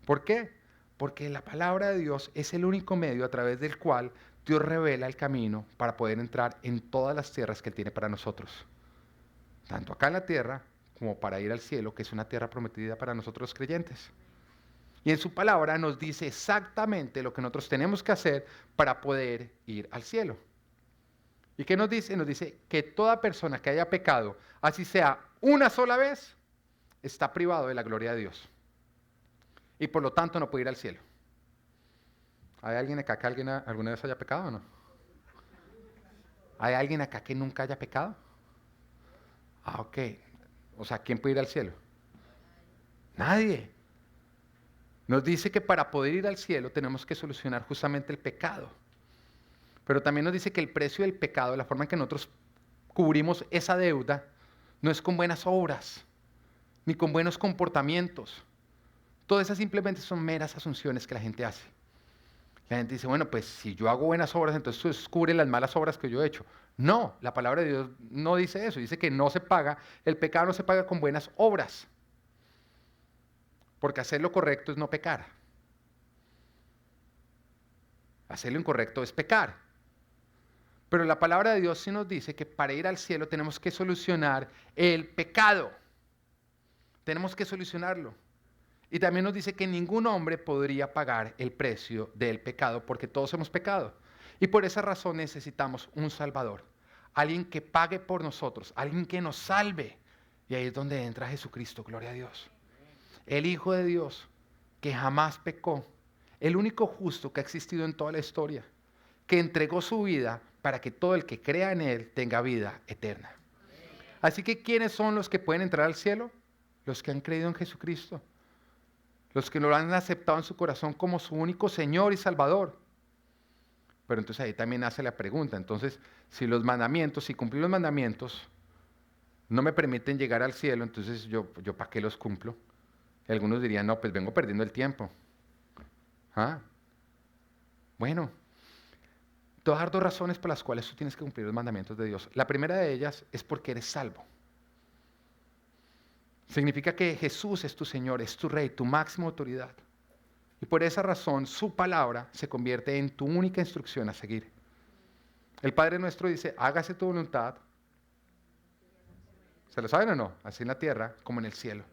Speaker 1: ¿Por qué? Porque la palabra de Dios es el único medio a través del cual Dios revela el camino para poder entrar en todas las tierras que Él tiene para nosotros. Tanto acá en la tierra como para ir al cielo, que es una tierra prometida para nosotros los creyentes. Y en su palabra nos dice exactamente lo que nosotros tenemos que hacer para poder ir al cielo. ¿Y qué nos dice? Nos dice que toda persona que haya pecado, así sea una sola vez, está privado de la gloria de Dios. Y por lo tanto no puede ir al cielo. ¿Hay alguien acá que alguna vez haya pecado o no? ¿Hay alguien acá que nunca haya pecado? Ah, ok. O sea, ¿quién puede ir al cielo? Nadie. Nos dice que para poder ir al cielo tenemos que solucionar justamente el pecado. Pero también nos dice que el precio del pecado, la forma en que nosotros cubrimos esa deuda, no es con buenas obras, ni con buenos comportamientos. Todas esas simplemente son meras asunciones que la gente hace. La gente dice, bueno, pues si yo hago buenas obras, entonces eso cubre las malas obras que yo he hecho. No, la palabra de Dios no dice eso. Dice que no se paga, el pecado no se paga con buenas obras. porque hacer lo correcto es no pecar. Hacer lo incorrecto es pecar. Pero la palabra de Dios sí nos dice que para ir al cielo tenemos que solucionar el pecado. Tenemos que solucionarlo. Y también nos dice que ningún hombre podría pagar el precio del pecado porque todos hemos pecado. Y por esa razón necesitamos un Salvador. Alguien que pague por nosotros, alguien que nos salve. Y ahí es donde entra Jesucristo, gloria a Dios. El Hijo de Dios, que jamás pecó. El único justo que ha existido en toda la historia. Que entregó su vida para que todo el que crea en Él tenga vida eterna. Así que, ¿quiénes son los que pueden entrar al cielo? Los que han creído en Jesucristo. Los que lo han aceptado en su corazón como su único Señor y Salvador. Pero entonces ahí también hace la pregunta. Entonces, si cumplir los mandamientos no me permiten llegar al cielo, entonces yo ¿para qué los cumplo? Y algunos dirían, no, pues vengo perdiendo el tiempo. ¿Ah? Bueno, te voy a dar dos razones por las cuales tú tienes que cumplir los mandamientos de Dios. La primera de ellas es porque eres salvo. Significa que Jesús es tu Señor, es tu Rey, tu máxima autoridad. Y por esa razón su palabra se convierte en tu única instrucción a seguir. El Padre nuestro dice, hágase tu voluntad. ¿Se lo saben o no? Así en la tierra como en el cielo.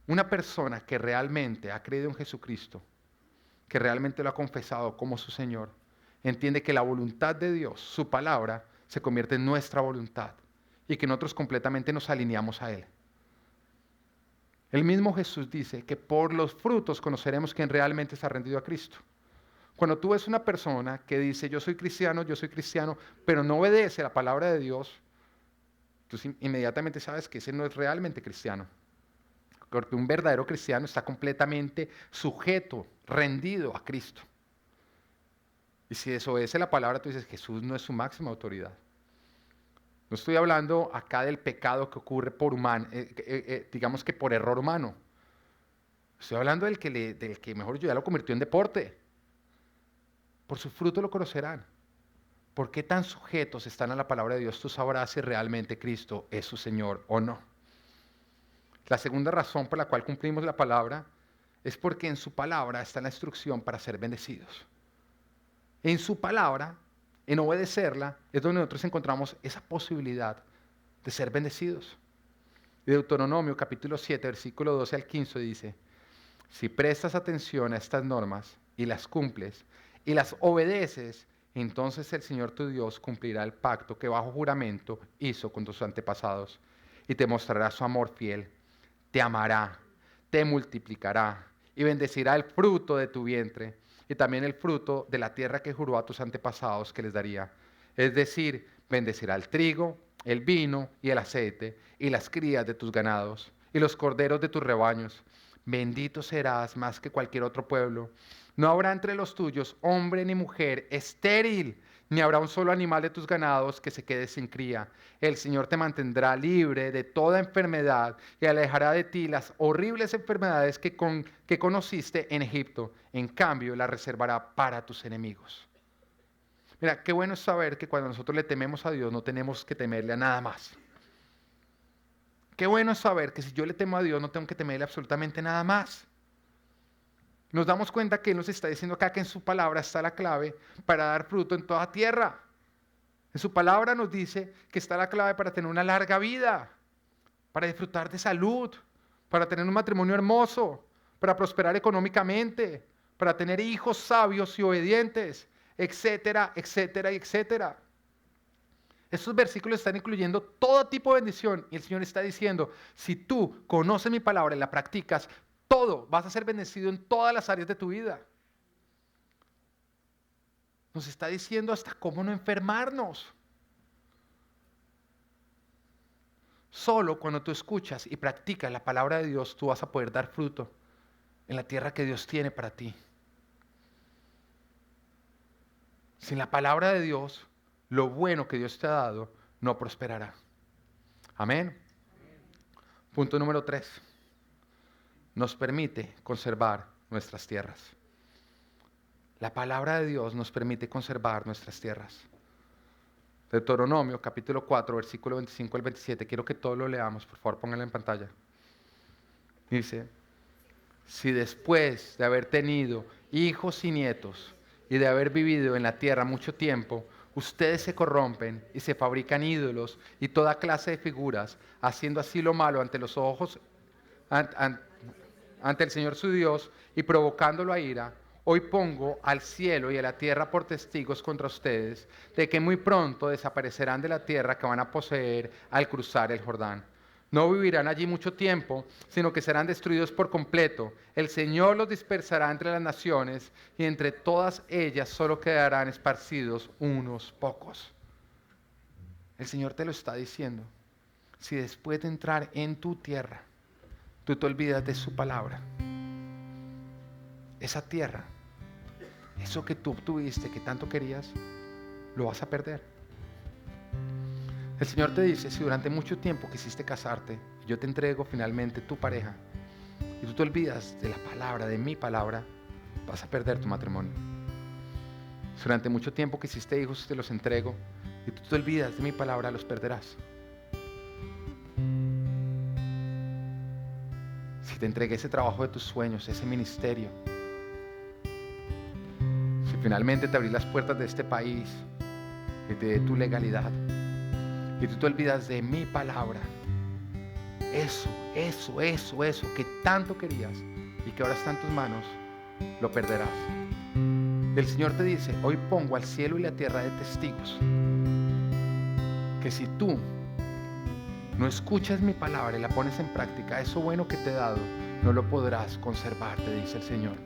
Speaker 1: Una persona que realmente ha creído en Jesucristo, que realmente lo ha confesado como su Señor, entiende que la voluntad de Dios, su palabra, se convierte en nuestra voluntad y que nosotros completamente nos alineamos a Él. El mismo Jesús dice que por los frutos conoceremos quién realmente se ha rendido a Cristo. Cuando tú ves una persona que dice yo soy cristiano, pero no obedece la palabra de Dios, tú inmediatamente sabes que ese no es realmente cristiano. Porque un verdadero cristiano está completamente sujeto, rendido a Cristo. Y si desobedece la palabra, tú dices Jesús no es su máxima autoridad. No estoy hablando acá del pecado que ocurre por digamos que por error humano. Estoy hablando del que mejor yo ya lo convirtió en deporte. Por su fruto lo conocerán. ¿Por qué tan sujetos están a la palabra de Dios? Tú sabrás si realmente Cristo es su Señor o no. La segunda razón por la cual cumplimos la palabra es porque en su palabra está la instrucción para ser bendecidos. En su palabra, en obedecerla, es donde nosotros encontramos esa posibilidad de ser bendecidos. Deuteronomio capítulo 7, versículo 12 al 15 dice, si prestas atención a estas normas y las cumples y las obedeces, entonces el Señor tu Dios cumplirá el pacto que bajo juramento hizo con tus antepasados y te mostrará su amor fiel, te amará, te multiplicará y bendecirá el fruto de tu vientre y también el fruto de la tierra que juró a tus antepasados que les daría. Es decir, bendecirá el trigo, el vino y el aceite y las crías de tus ganados y los corderos de tus rebaños. Bendito serás más que cualquier otro pueblo. No habrá entre los tuyos hombre ni mujer estéril, ni habrá un solo animal de tus ganados que se quede sin cría. El Señor te mantendrá libre de toda enfermedad y alejará de ti las horribles enfermedades que conociste en Egipto. En cambio, las reservará para tus enemigos. Mira, qué bueno es saber que cuando nosotros le tememos a Dios no tenemos que temerle a nada más. Qué bueno es saber que si yo le temo a Dios no tengo que temerle absolutamente nada más. Nos damos cuenta que Él nos está diciendo acá que en su palabra está la clave para dar fruto en toda tierra. En su palabra nos dice que está la clave para tener una larga vida, para disfrutar de salud, para tener un matrimonio hermoso, para prosperar económicamente, para tener hijos sabios y obedientes, etcétera, etcétera, etcétera. Estos versículos están incluyendo todo tipo de bendición y el Señor está diciendo, si tú conoces mi palabra y la practicas, todo, vas a ser bendecido en todas las áreas de tu vida. Nos está diciendo hasta cómo no enfermarnos. Solo cuando tú escuchas y practicas la palabra de Dios, tú vas a poder dar fruto en la tierra que Dios tiene para ti. Sin la palabra de Dios, lo bueno que Dios te ha dado no prosperará. Amén. Punto número 3. Nos permite conservar nuestras tierras. La palabra de Dios nos permite conservar nuestras tierras. Deuteronomio capítulo 4, versículo 25 al 27. Quiero que todos lo leamos, por favor, pónganlo en pantalla. Dice, si después de haber tenido hijos y nietos y de haber vivido en la tierra mucho tiempo, ustedes se corrompen y se fabrican ídolos y toda clase de figuras, haciendo así lo malo ante los ojos, ante el Señor su Dios y provocándolo a ira, hoy pongo al cielo y a la tierra por testigos contra ustedes de que muy pronto desaparecerán de la tierra que van a poseer al cruzar el Jordán. No vivirán allí mucho tiempo, sino que serán destruidos por completo. El Señor los dispersará entre las naciones y entre todas ellas solo quedarán esparcidos unos pocos. El Señor te lo está diciendo. Si después de entrar en tu tierra, tú te olvidas de su palabra, esa tierra, eso que tú obtuviste, que tanto querías, lo vas a perder. El Señor te dice, si durante mucho tiempo quisiste casarte, yo te entrego finalmente tu pareja, y tú te olvidas de la palabra, de mi palabra, vas a perder tu matrimonio. Si durante mucho tiempo quisiste hijos, te los entrego, y tú te olvidas de mi palabra, los perderás. Si te entregué ese trabajo de tus sueños, ese ministerio, si finalmente te abrí las puertas de este país, que te dé tu legalidad, y tú te olvidas de mi palabra, eso que tanto querías y que ahora está en tus manos, lo perderás. El Señor te dice, hoy pongo al cielo y la tierra de testigos, que si tú no escuchas mi palabra y la pones en práctica, eso bueno que te he dado, no lo podrás conservar, te dice el Señor.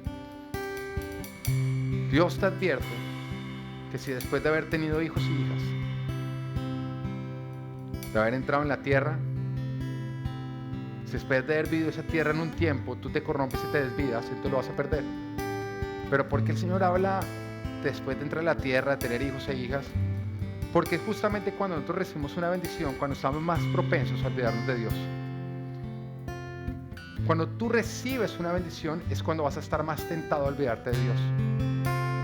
Speaker 1: Dios te advierte que si después de haber tenido hijos y hijas, de haber entrado en la tierra, si después de haber vivido esa tierra en un tiempo, tú te corrompes y te desvías, entonces lo vas a perder. Pero ¿por qué el Señor habla después de entrar en la tierra, de tener hijos e hijas? Porque es justamente cuando nosotros recibimos una bendición, cuando estamos más propensos a olvidarnos de Dios. Cuando tú recibes una bendición es cuando vas a estar más tentado a olvidarte de Dios.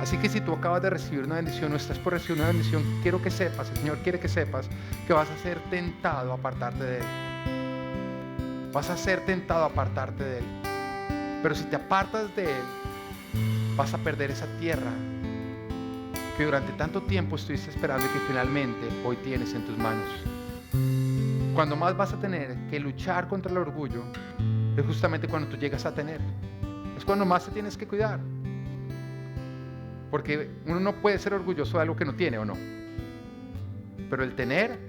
Speaker 1: Así que si tú acabas de recibir una bendición o estás por recibir una bendición, quiero que sepas, el Señor quiere que sepas que vas a ser tentado a apartarte de Él. Vas a ser tentado a apartarte de Él. Pero si te apartas de Él, vas a perder esa tierra que durante tanto tiempo estuviste esperando y que finalmente hoy tienes en tus manos. Cuando más vas a tener que luchar contra el orgullo, es justamente cuando tú llegas a tener. Es cuando más te tienes que cuidar. Porque uno no puede ser orgulloso de algo que no tiene, ¿o no? Pero el tener,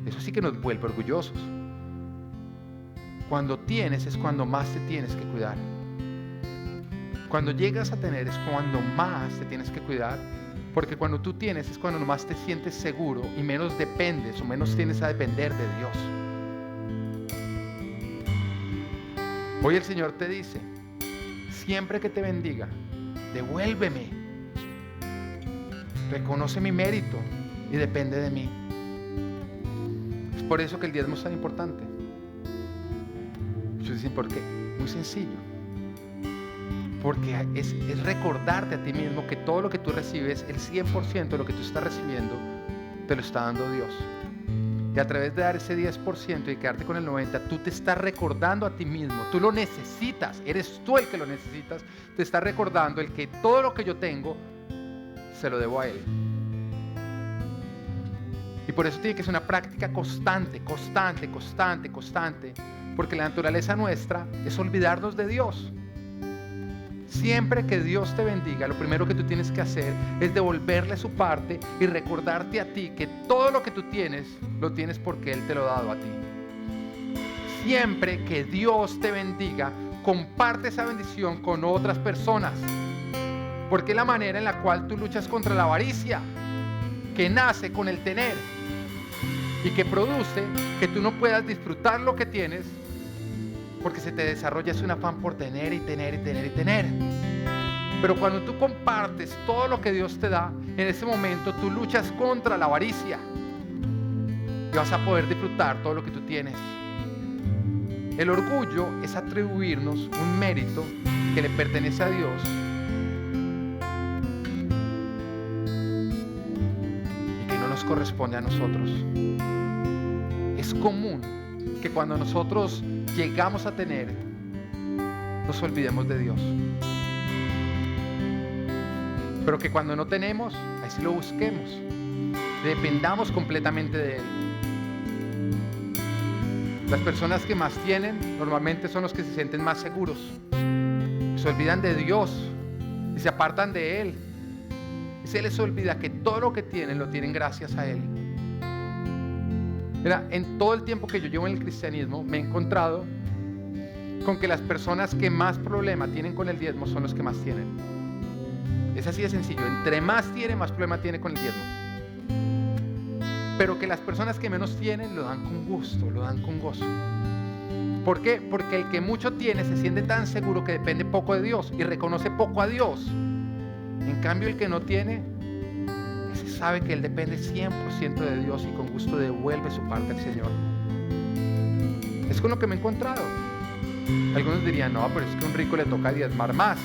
Speaker 1: eso sí que nos vuelve orgullosos. Cuando tienes es cuando más te tienes que cuidar. Cuando llegas a tener es cuando más te tienes que cuidar. Porque cuando tú tienes es cuando más te sientes seguro y menos dependes o menos tienes a depender de Dios. Hoy el Señor te dice, siempre que te bendiga, devuélveme. Reconoce mi mérito y depende de mí. Es por eso que el diezmo es tan importante. Muchos dicen, ¿por qué? Muy sencillo. Porque es recordarte a ti mismo que todo lo que tú recibes, el 100% de lo que tú estás recibiendo, te lo está dando Dios. Y a través de dar ese 10% y quedarte con el 90%, tú te estás recordando a ti mismo. Tú lo necesitas, eres tú el que lo necesitas. Te estás recordando el que todo lo que yo tengo se lo debo a Él. Y por eso tiene que ser una práctica constante, porque la naturaleza nuestra es olvidarnos de Dios. Siempre que Dios te bendiga, lo primero que tú tienes que hacer es devolverle su parte y recordarte a ti que todo lo que tú tienes, lo tienes porque Él te lo ha dado a ti. Siempre que Dios te bendiga, comparte esa bendición con otras personas. Porque es la manera en la cual tú luchas contra la avaricia, que nace con el tener y que produce que tú no puedas disfrutar lo que tienes, porque se te desarrolla ese afán por tener y tener y tener y tener. Pero cuando tú compartes todo lo que Dios te da, en ese momento tú luchas contra la avaricia y vas a poder disfrutar todo lo que tú tienes. El orgullo es atribuirnos un mérito que le pertenece a Dios corresponde a nosotros. Es común que cuando nosotros llegamos a tener, nos olvidemos de Dios. Pero que cuando no tenemos, ahí sí lo busquemos. Dependamos completamente de Él. Las personas que más tienen normalmente son los que se sienten más seguros. Se olvidan de Dios y se apartan de Él. Y se les olvida que todo lo que tienen lo tienen gracias a Él. Mira, en todo el tiempo que yo llevo en el cristianismo me he encontrado con que las personas que más problema tienen con el diezmo son los que más tienen. Es así de sencillo. Entre más tiene, más problema tiene con el diezmo. Pero que las personas que menos tienen lo dan con gusto, lo dan con gozo. ¿Por qué? Porque el que mucho tiene se siente tan seguro que depende poco de Dios y reconoce poco a Dios. En cambio, el que no tiene, ese sabe que él depende 100% de Dios y con gusto devuelve su parte al Señor. Es con lo que me he encontrado. Algunos dirían, no, pero es que a un rico le toca diezmar más.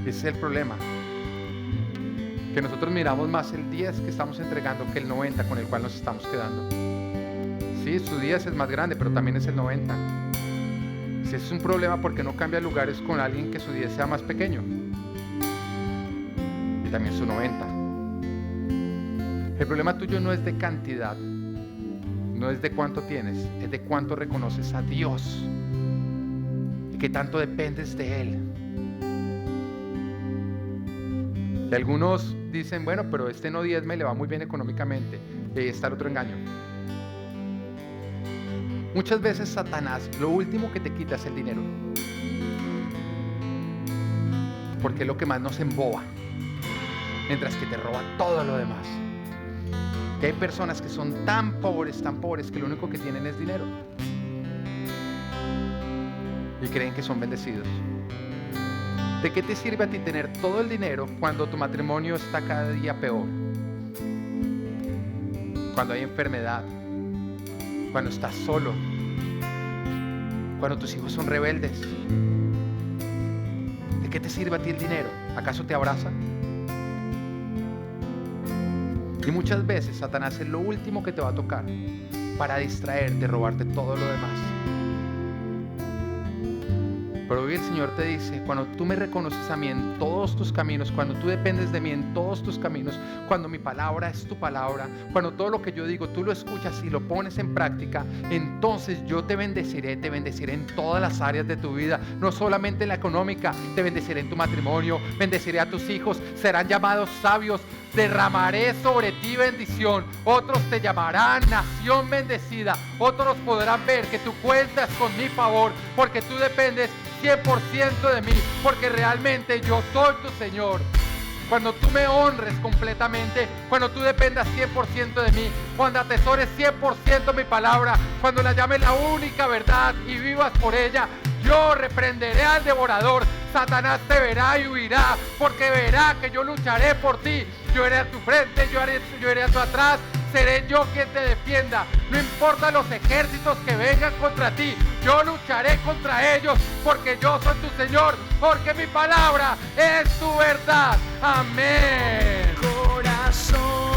Speaker 1: Ese es el problema. Que nosotros miramos más el 10 que estamos entregando que el 90 con el cual nos estamos quedando. Sí, su 10 es más grande, pero también es el 90. Si es un problema, porque no cambia lugares con alguien que su 10 sea más pequeño y también su 90. El problema tuyo no es de cantidad, no es de cuánto tienes, es de cuánto reconoces a Dios y que tanto dependes de Él. Y algunos dicen, bueno, pero este no diezma y le va muy bien económicamente. Y ahí está el otro engaño. Muchas veces Satanás, lo último que te quita es el dinero. Porque es lo que más nos emboba. Mientras que te roba todo lo demás. Que hay personas que son tan pobres, que lo único que tienen es dinero. Y creen que son bendecidos. ¿De qué te sirve a ti tener todo el dinero cuando tu matrimonio está cada día peor? Cuando hay enfermedad, cuando estás solo, cuando tus hijos son rebeldes. ¿De qué te sirve a ti el dinero? ¿Acaso te abraza? Y muchas veces Satanás es lo último que te va a tocar para distraerte, robarte todo lo demás. Pero hoy el Señor te dice, cuando tú me reconoces a mí en todos tus caminos, cuando tú dependes de mí en todos tus caminos, cuando mi palabra es tu palabra, cuando todo lo que yo digo tú lo escuchas y lo pones en práctica, entonces yo te bendeciré en todas las áreas de tu vida, no solamente en la económica, te bendeciré en tu matrimonio, bendeciré a tus hijos, serán llamados sabios, derramaré sobre ti bendición, otros te llamarán nación bendecida, otros podrán ver que tú cuentas con mi favor, porque tú dependes 100% de mí, porque realmente yo soy tu Señor. Cuando tú me honres completamente, cuando tú dependas 100% de mí, cuando atesores 100% mi palabra, cuando la llames la única verdad y vivas por ella, yo reprenderé al devorador. Satanás te verá y huirá, porque verá que yo lucharé por ti. Yo iré a tu frente, yo iré a tu atrás. Seré yo quien te defienda. No importa los ejércitos que vengan contra ti, yo lucharé contra ellos, porque yo soy tu Señor, porque mi palabra es tu verdad. Amén. Corazón.